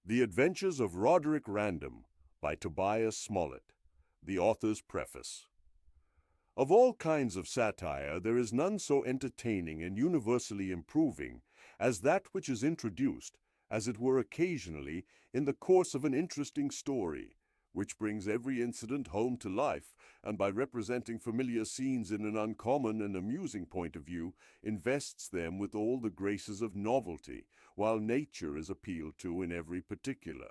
The Adventures of Roderick Random by Tobias Smollett. The author's preface. Of all kinds of satire, there is none so entertaining and universally improving as that which is introduced, as it were occasionally, in the course of an interesting story, which brings every incident home to life, and by representing familiar scenes in an uncommon and amusing point of view, invests them with all the graces of novelty, while nature is appealed to in every particular.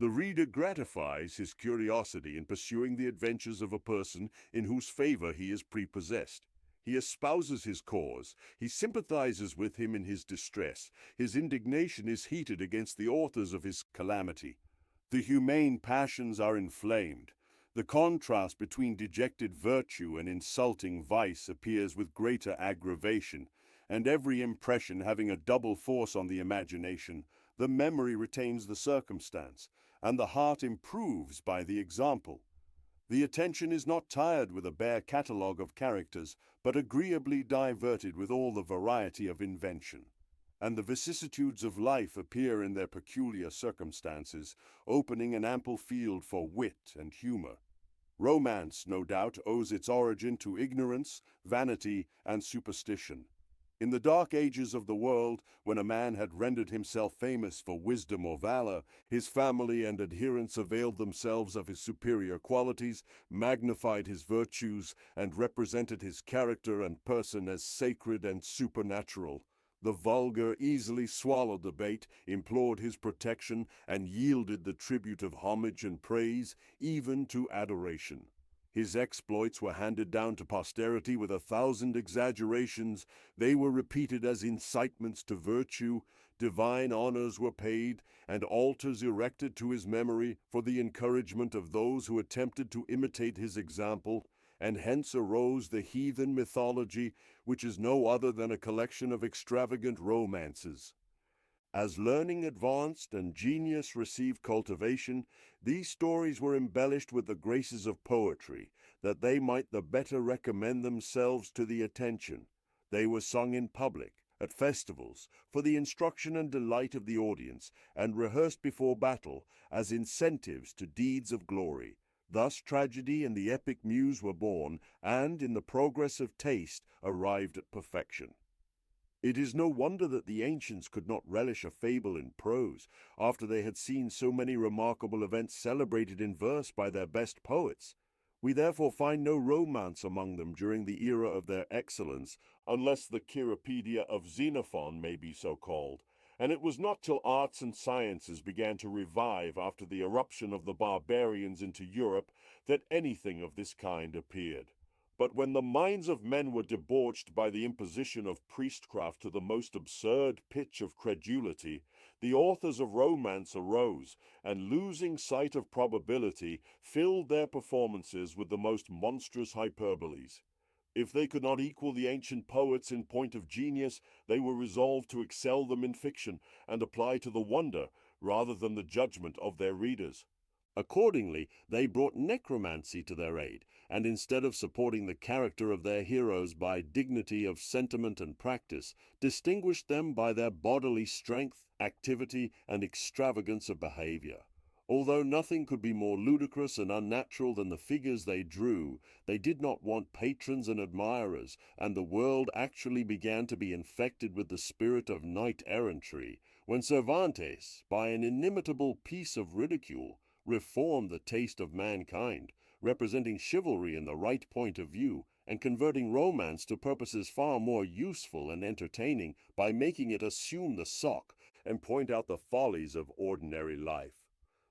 The reader gratifies his curiosity in pursuing the adventures of a person in whose favor he is prepossessed. He espouses his cause, he sympathizes with him in his distress, his indignation is heated against the authors of his calamity. The humane passions are inflamed. The contrast between dejected virtue and insulting vice appears with greater aggravation, and every impression having a double force on the imagination, the memory retains the circumstance, and the heart improves by the example. The attention is not tired with a bare catalogue of characters, but agreeably diverted with all the variety of invention. And the vicissitudes of life appear in their peculiar circumstances, opening an ample field for wit and humor. Romance, no doubt, owes its origin to ignorance, vanity, and superstition. In the dark ages of the world, when a man had rendered himself famous for wisdom or valor, his family and adherents availed themselves of his superior qualities, magnified his virtues, and represented his character and person as sacred and supernatural. The vulgar easily swallowed the bait, implored his protection, and yielded the tribute of homage and praise, even to adoration. His exploits were handed down to posterity with 1,000 exaggerations. They were repeated as incitements to virtue. Divine honors were paid, and altars erected to his memory for the encouragement of those who attempted to imitate his example. And hence arose the heathen mythology, which is no other than a collection of extravagant romances. As learning advanced and genius received cultivation, these stories were embellished with the graces of poetry, that they might the better recommend themselves to the attention. They were sung in public, at festivals, for the instruction and delight of the audience, and rehearsed before battle as incentives to deeds of glory. Thus tragedy and the epic muse were born, and, in the progress of taste, arrived at perfection. It is no wonder that the ancients could not relish a fable in prose, after they had seen so many remarkable events celebrated in verse by their best poets. We therefore find no romance among them during the era of their excellence, unless the Cyropaedia of Xenophon may be so called. And it was not till arts and sciences began to revive after the eruption of the barbarians into Europe that anything of this kind appeared. But when the minds of men were debauched by the imposition of priestcraft to the most absurd pitch of credulity, the authors of romance arose, and losing sight of probability, filled their performances with the most monstrous hyperboles. If they could not equal the ancient poets in point of genius, they were resolved to excel them in fiction, and apply to the wonder, rather than the judgment, of their readers. Accordingly, they brought necromancy to their aid, and instead of supporting the character of their heroes by dignity of sentiment and practice, distinguished them by their bodily strength, activity, and extravagance of behavior. Although nothing could be more ludicrous and unnatural than the figures they drew, they did not want patrons and admirers, and the world actually began to be infected with the spirit of knight-errantry, when Cervantes, by an inimitable piece of ridicule, reformed the taste of mankind, representing chivalry in the right point of view, and converting romance to purposes far more useful and entertaining by making it assume the sock and point out the follies of ordinary life.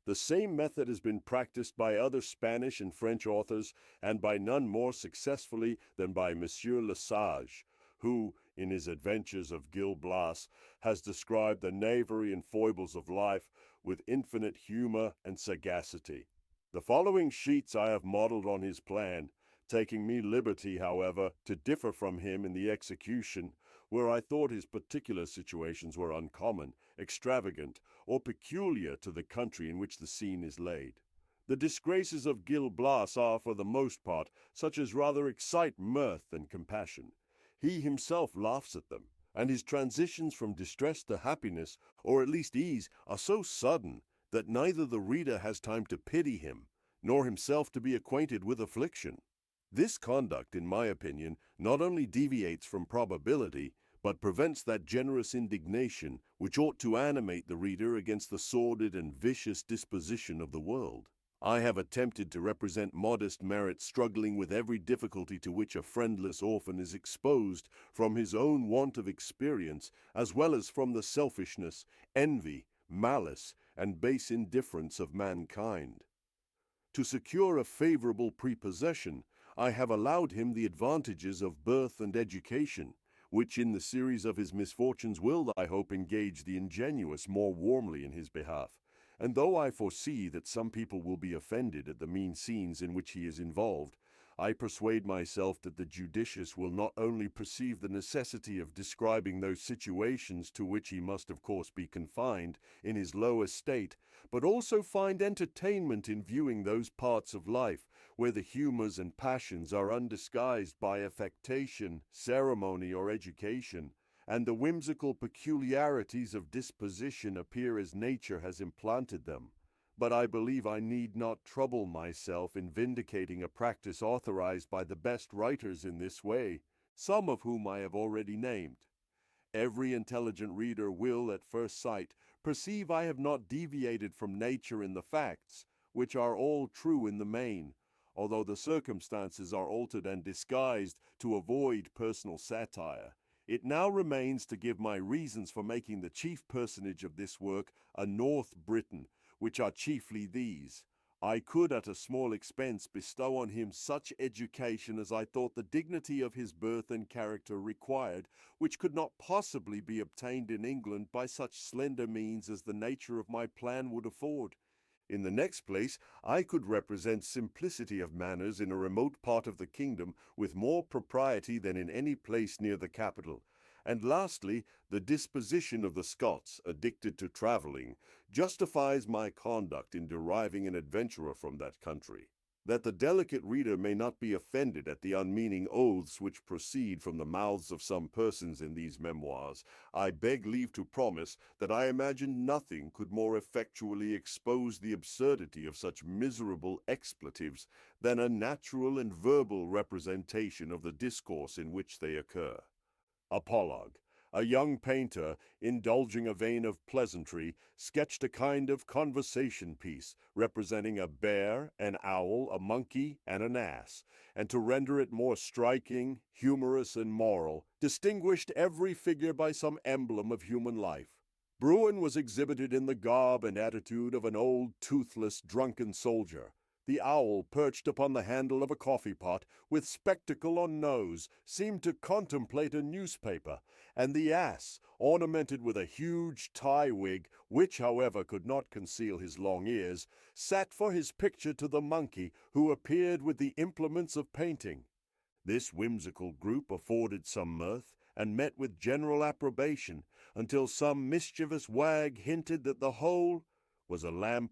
The same method has been practiced by other Spanish and French authors, and by none more successfully than by Monsieur Le Sage, who, in his Adventures of Gil Blas, has described the knavery and foibles of life with infinite humor and sagacity. The following sheets I have modeled on his plan, taking me liberty, however, to differ from him in the execution, where I thought his particular situations were uncommon, extravagant, or peculiar to the country in which the scene is laid. The disgraces of Gil Blas are, for the most part, such as rather excite mirth and compassion. He himself laughs at them, and his transitions from distress to happiness, or at least ease, are so sudden, that neither the reader has time to pity him, nor himself to be acquainted with affliction. This conduct, in my opinion, not only deviates from probability, but prevents that generous indignation which ought to animate the reader against the sordid and vicious disposition of the world. I have attempted to represent modest merit struggling with every difficulty to which a friendless orphan is exposed from his own want of experience, as well as from the selfishness, envy, malice, and base indifference of mankind. To secure a favorable prepossession, I have allowed him the advantages of birth and education, which in the series of his misfortunes will, I hope, engage the ingenuous more warmly in his behalf. And though I foresee that some people will be offended at the mean scenes in which he is involved, I persuade myself that the judicious will not only perceive the necessity of describing those situations to which he must of course be confined in his low estate, but also find entertainment in viewing those parts of life where the humors and passions are undisguised by affectation, ceremony, or education, and the whimsical peculiarities of disposition appear as nature has implanted them. But I believe I need not trouble myself in vindicating a practice authorized by the best writers in this way, some of whom I have already named. Every intelligent reader will, at first sight, perceive I have not deviated from nature in the facts, which are all true in the main, although the circumstances are altered and disguised to avoid personal satire. It now remains to give my reasons for making the chief personage of this work a North Briton, which are chiefly these. I could at a small expense bestow on him such education as I thought the dignity of his birth and character required, which could not possibly be obtained in England by such slender means as the nature of my plan would afford. In the next place, I could represent simplicity of manners in a remote part of the kingdom with more propriety than in any place near the capital. And lastly, the disposition of the Scots, addicted to travelling, justifies my conduct in deriving an adventurer from that country. That the delicate reader may not be offended at the unmeaning oaths which proceed from the mouths of some persons in these memoirs, I beg leave to promise that I imagine nothing could more effectually expose the absurdity of such miserable expletives than a natural and verbal representation of the discourse in which they occur. Apologue. A young painter, indulging a vein of pleasantry, sketched a kind of conversation piece, representing a bear, an owl, a monkey, and an ass, and to render it more striking, humorous, and moral, distinguished every figure by some emblem of human life. Bruin was exhibited in the garb and attitude of an old, toothless, drunken soldier. The owl, perched upon the handle of a coffee-pot, with spectacle on nose, seemed to contemplate a newspaper, and the ass, ornamented with a huge tie wig, which, however, could not conceal his long ears, sat for his picture to the monkey, who appeared with the implements of painting. This whimsical group afforded some mirth, and met with general approbation, until some mischievous wag hinted that the whole was a lamp